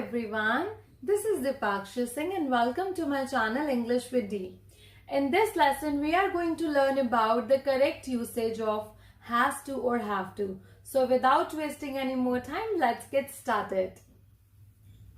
everyone, this is Dipakshi Singh and welcome to my channel English with D. In this lesson, we are going to learn about the correct usage of has to or have to. So without wasting any more time, let's get started.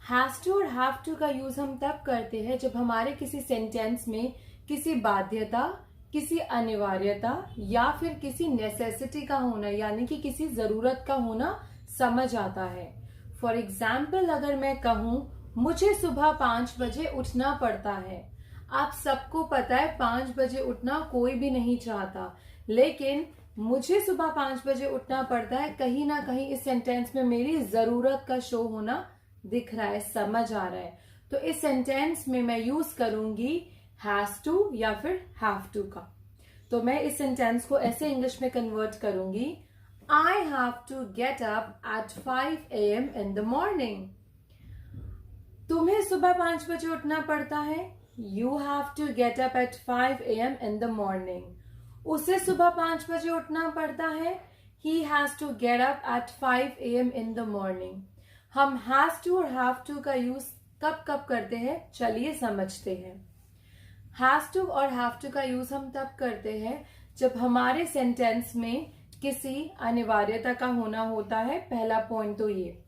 Has to और have to का use हम तब करते हैं जब हमारे किसी sentence में किसी बाध्यता, किसी अनिवार्यता या फिर किसी नेसेसिटी का होना यानी कि किसी जरूरत का होना समझ आता है. फॉर एग्जाम्पल अगर मैं कहूं मुझे सुबह 5 बजे उठना पड़ता है. आप सबको पता है 5 बजे उठना कोई भी नहीं चाहता, लेकिन मुझे सुबह 5 बजे उठना पड़ता है कहीं ना कहीं इस सेंटेंस में मेरी जरूरत का शो होना दिख रहा है, समझ आ रहा है. तो इस सेंटेंस में मैं यूज करूंगी हैज टू या फिर हैव टू का. तो मैं इस सेंटेंस को ऐसे इंग्लिश में कन्वर्ट करूंगी. I have to get up at 5 AM in the morning. तुम्हें सुबह 5 बजे उठना पड़ता है. You have to get up at 5 AM in the morning. उसे सुबह 5 बजे उठना पड़ता है. He has to get up at 5 AM in the morning. हम has to और have to का यूज कब कब करते हैं, चलिए समझते हैं. has to और have to का यूज हम तब करते हैं जब हमारे सेंटेंस में किसी अनिवार्यता का होना होता है. पहला पॉइंट तो ये.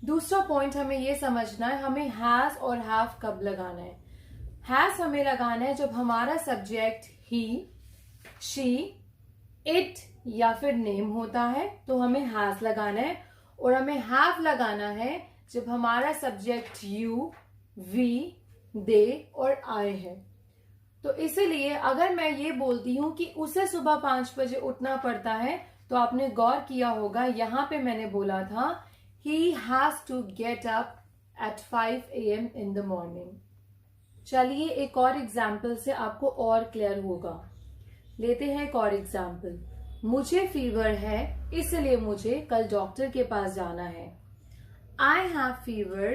दूसरा पॉइंट हमें ये समझना है हमें हैज और हैव कब लगाना है. हैज हमें लगाना है जब हमारा सब्जेक्ट ही, शी, इट या फिर नेम होता है तो हमें हैज लगाना है. और हमें हैव लगाना है जब हमारा सब्जेक्ट यू, वी, दे और आई है. तो इसीलिए अगर मैं ये बोलती हूं कि उसे सुबह 5 बजे उठना पड़ता है तो आपने गौर किया होगा यहां पे मैंने बोला था he has to get up at 5 AM in the morning. चलिए एक और एग्जाम्पल से आपको और क्लियर होगा. लेते हैं एक और एग्जाम्पल. मुझे फीवर है इसलिए मुझे कल डॉक्टर के पास जाना है. I have fever,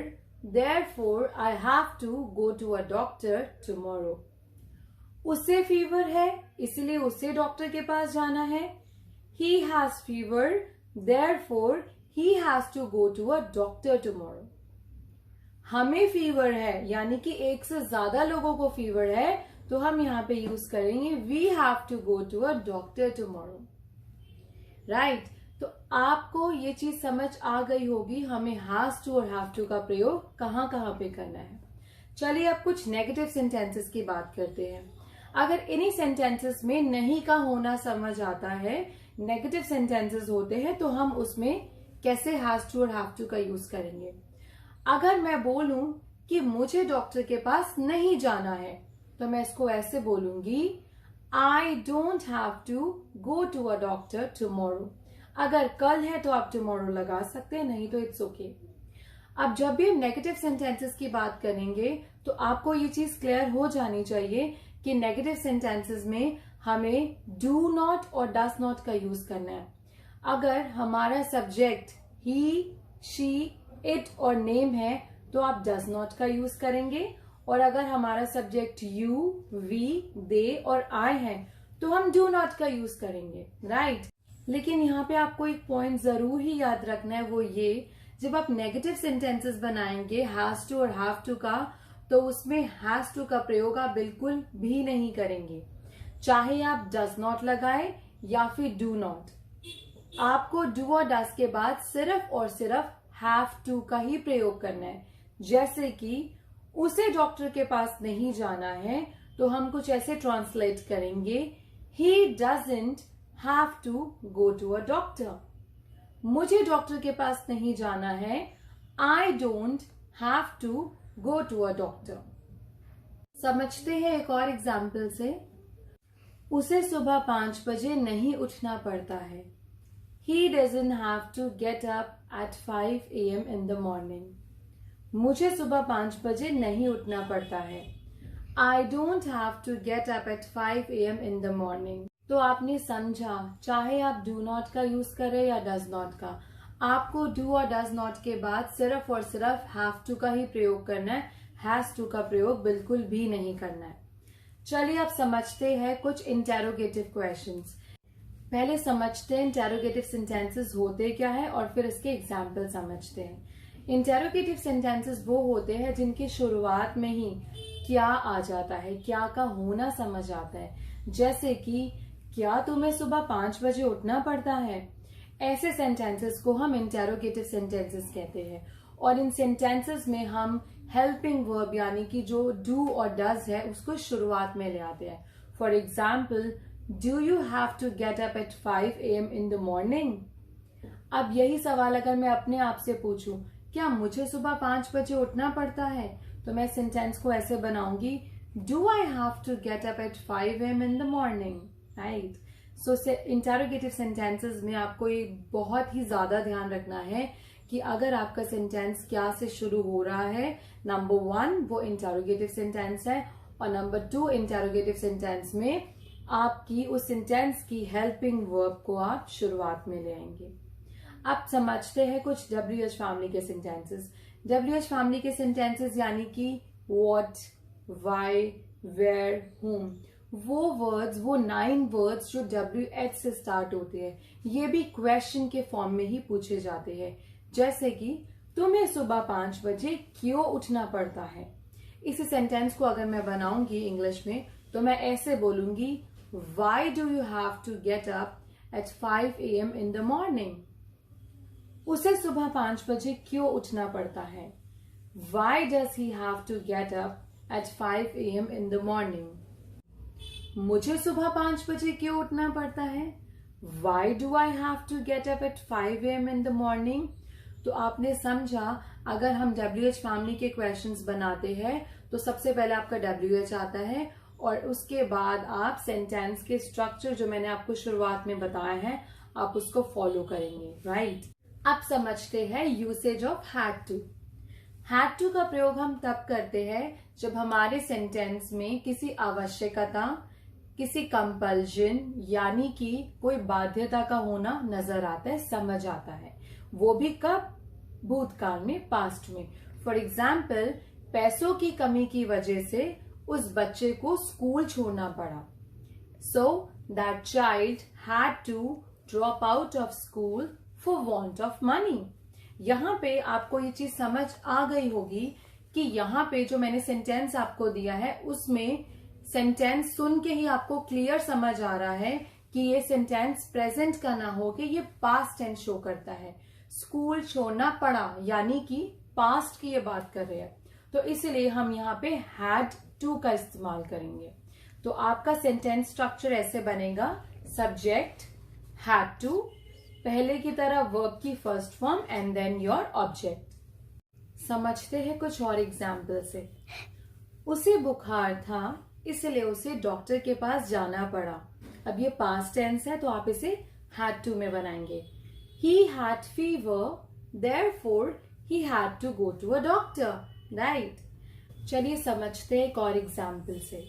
therefore I have to go to a doctor tomorrow. उसे फीवर है इसलिए उसे डॉक्टर के पास जाना है. He has fever, therefore he has to go to a doctor tomorrow. हमें फीवर है यानी कि एक से ज्यादा लोगों को फीवर है तो हम यहाँ पे यूज करेंगे we have to go to a doctor tomorrow. Right तो आपको ये चीज समझ आ गई होगी हमें has to और have to का प्रयोग कहाँ कहाँ पे करना है. चलिए अब कुछ नेगेटिव सेंटेंसेस की बात करते हैं. अगर इन्हीं सेंटेंसेस में नहीं का होना समझ आता है, नेगेटिव सेंटेंसेस होते हैं तो हम उसमें कैसे हैज टू और हैव टू का यूज करेंगे. अगर मैं बोलूं कि मुझे डॉक्टर के पास नहीं जाना है तो मैं इसको ऐसे बोलूंगी I don't have to go to a doctor tomorrow. अगर कल है तो आप टुमारो लगा सकते हैं, नहीं तो इट्स ओके. अब जब भी हम नेगेटिव सेंटेंसेस की बात करेंगे तो आपको ये चीज क्लियर हो जानी चाहिए कि नेगेटिव सेंटेंसेस में हमें डू नॉट और डज नॉट का यूज करना है. अगर हमारा सब्जेक्ट ही, शी, इट और नेम है तो आप डज नॉट का यूज करेंगे. और अगर हमारा सब्जेक्ट यू, वी, दे और आई है तो हम डू नॉट का यूज करेंगे. राइट लेकिन यहाँ पे आपको एक पॉइंट जरूर ही याद रखना है, वो ये जब आप नेगेटिव सेंटेंसेस बनाएंगे हैज टू और हैव टू का तो उसमें हैज टू का प्रयोग आप बिल्कुल भी नहीं करेंगे. चाहे आप डज नॉट लगाए या फिर डू नॉट, आपको डू और डज के बाद सिर्फ और सिर्फ हैव टू का ही प्रयोग करना है. जैसे कि उसे डॉक्टर के पास नहीं जाना है तो हम कुछ ऐसे ट्रांसलेट करेंगे he doesn't have to go to a doctor. मुझे डॉक्टर के पास नहीं जाना है. I don't have to go to a doctor. समझते हैं एक और एग्जाम्पल से. उसे सुबह 5 बजे नहीं उठना पड़ता है. He doesn't have to get up at 5 AM in the morning. मुझे सुबह 5 बजे नहीं उठना पड़ता है. I don't have to get up at 5 AM in the morning. तो आपने समझा, चाहे आप do not का यूज करें या does not का, आपको do और does not के बाद सिर्फ और सिर्फ have to का ही प्रयोग करना है. has to का प्रयोग बिल्कुल भी नहीं करना है. चलिए अब समझते हैं कुछ इंटेरोगेटिव क्वेश्चंस. पहले समझते हैं इंटेरोगेटिव सेंटेंसेस होते क्या है और फिर इसके एग्जाम्पल समझते हैं. इंटेरोगेटिव सेंटेंसेस वो होते हैं जिनकी शुरुआत में ही क्या आ जाता है, क्या का होना समझ आता है। जैसे कि क्या तुम्हें सुबह 5 बजे उठना पड़ता है। ऐसे सेंटेंसेस को हम इंटेरोगेटिव सेंटेंसेस कहते हैं। और इन सेंटेंसेस में हम हेल्पिंग वर्ब यानी कि जो डू और डज है उसको शुरुआत में ले आते हैं। For example, do you have to get up at 5 AM in the morning. अब यही सवाल अगर मैं अपने आप से पूछूं, क्या मुझे सुबह 5 बजे उठना पड़ता है, तो मैं सेंटेंस को ऐसे बनाऊंगी, do I have to get up at 5 AM in the morning, right. So interrogative sentences में आपको ये बहुत ही ज्यादा ध्यान रखना है कि अगर आपका सेंटेंस क्या से शुरू हो रहा है, नंबर 1 वो इंटेरोगेटिव सेंटेंस है, और नंबर 2 इंटेरोगेटिव सेंटेंस में आपकी उस सेंटेंस की हेल्पिंग वर्ब को आप शुरुआत में ले आएंगे। आप समझते हैं कुछ WH फैमिली के सेंटेंसेस। WH फैमिली के सेंटेंसेस यानी कि व्हाट, व्हाई, वेयर, whom, वो वर्ड्स, वो 9 वर्ड्स जो WH से स्टार्ट होते हैं, ये भी क्वेश्चन के फॉर्म में ही पूछे जाते हैं। जैसे कि तुम्हें सुबह 5 बजे क्यों उठना पड़ता है। इसी सेंटेंस को अगर मैं बनाऊंगी इंग्लिश में तो मैं ऐसे बोलूंगी, why do you have to get up at 5 AM in the morning. उसे सुबह 5 बजे क्यों उठना पड़ता है। Why does he have to get up at 5 AM in the morning. मुझे सुबह 5 बजे क्यों उठना पड़ता है। Why do I have to get up at 5 AM in the morning. तो आपने समझा, अगर हम WH फैमिली के क्वेश्चंस बनाते हैं तो सबसे पहले आपका WH आता है और उसके बाद आप सेंटेंस के स्ट्रक्चर जो मैंने आपको शुरुआत में बताया है आप उसको फॉलो करेंगे, राइट। अब समझते हैं usage of had to. Had to का प्रयोग हम तब करते हैं जब हमारे सेंटेंस में किसी आवश्यकता, किसी कंपल्जन यानी कि कोई बाध्यता का होना नजर आता है, समझ आता है। वो भी कब, भूतकाल में, पास्ट में। फॉर एग्जाम्पल, पैसों की कमी की वजह से उस बच्चे को स्कूल छोड़ना पड़ा। So that child had to drop out of school for want of money. यहाँ पे आपको ये चीज समझ आ गई होगी कि यहाँ पे जो मैंने सेंटेंस आपको दिया है उसमें सेंटेंस सुन के ही आपको क्लियर समझ आ रहा है कि ये सेंटेंस प्रेजेंट का ना हो के ये पास्ट टेंस शो करता है। स्कूल छोड़ना पड़ा यानी कि पास्ट की ये बात कर रहे हैं, तो इसलिए हम यहाँ पे हैड टू का इस्तेमाल करेंगे। तो आपका सेंटेंस स्ट्रक्चर ऐसे बनेगा, सब्जेक्ट हैड टू, पहले की तरह वर्ब की first form and then your object. समझते हैं कुछ और एग्जाम्पल से। उसे बुखार था इसलिए उसे डॉक्टर के पास जाना पड़ा। अब ये पास्ट टेंस है तो आप इसे हैड टू में बनाएंगे। He had fever, therefore he had to go to a doctor, right? चलिए समझते हैं एक और एग्जाम्पल से।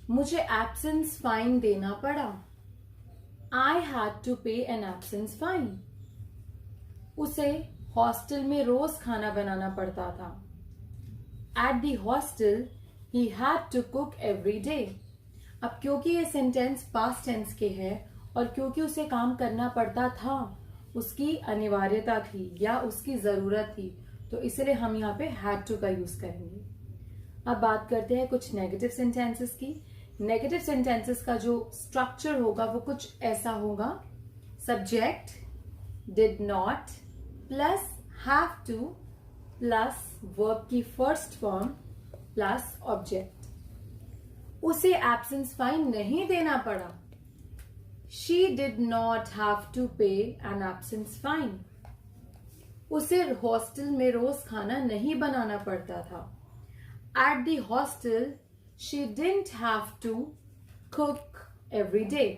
मुझे एब्सेंस फाइन देना पड़ा। I had to pay an absence fine. उसे हॉस्टल में रोज खाना बनाना पड़ता था। At the hostel, he had to cook every day. अब क्योंकि ये सेंटेंस पास्ट टेंस के है और क्योंकि उसे काम करना पड़ता था, उसकी अनिवार्यता थी या उसकी जरूरत थी, तो इसलिए हम यहाँ पे हैड टू का यूज करेंगे। अब बात करते हैं कुछ नेगेटिव सेंटेंसेस की। नेगेटिव सेंटेंसेस का जो स्ट्रक्चर होगा वो कुछ ऐसा होगा, subject did not plus have two plus verb की फर्स्ट फॉर्म प्लस ऑब्जेक्ट। उसे एब्सेंस फाइन नहीं देना पड़ा। She did not have to pay an absence fine. उसे हॉस्टल में रोज खाना नहीं बनाना पड़ता था। At the hostel, she didn't have to cook every day.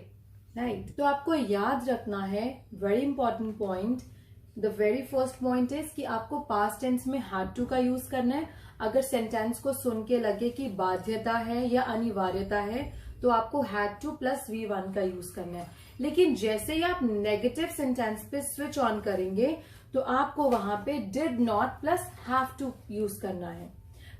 Right? तो आपको याद रखना है, very important point. The very first point is कि आपको past tense में had to का यूज करना है। अगर सेंटेंस को सुन के लगे कि बाध्यता है या अनिवार्यता है तो आपको हैड टू प्लस V1 का यूज करना है। लेकिन जैसे ही आप नेगेटिव सेंटेंस पे स्विच ऑन करेंगे तो आपको वहां पे did not plus have to use करना है।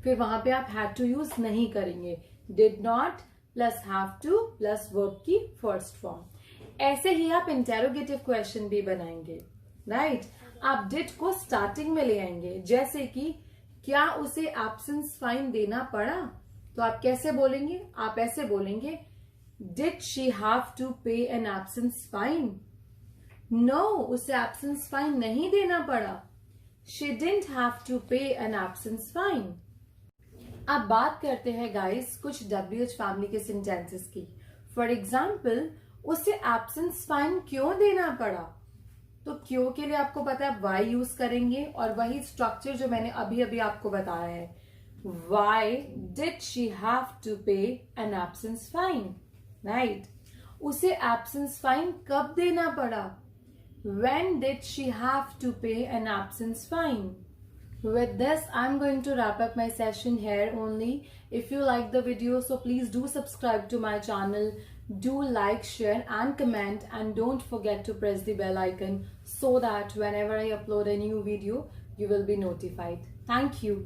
फिर वहां पे आप हैड टू यूज नहीं करेंगे। Did not plus have two plus verb की फर्स्ट फॉर्म। ऐसे ही आप इंटेरोगेटिव क्वेश्चन भी बनाएंगे, राइट। आप डिड को स्टार्टिंग में ले आएंगे, जैसे कि क्या उसे एब्सेंस फाइन देना पड़ा, तो आप कैसे बोलेंगे? आप ऐसे बोलेंगे, did she have to pay an absence fine? No, उसे एब्सेंस फाइन नहीं देना पड़ा. She didn't have to pay an absence fine. अब बात करते हैं गाइस कुछ WH फैमिली के सेंटेंसेस की. फॉर एग्जाम्पल, उसे एब्सेंस फाइन क्यों देना पड़ा? तो क्यों के लिए आपको पता है वाई यूज करेंगे, और वही स्ट्रक्चर जो मैंने अभी अभी आपको बताया है. Why did she have to pay an absence fine, right. उसे एब्सेंस फाइन कब देना पड़ा? When did she have to pay an absence fine? With this, I'm going to wrap up my session here only. If you like the video, so please do subscribe to my channel. Do like, share and comment, and don't forget to press the bell icon so that whenever I upload a new video, you will be notified. Thank you.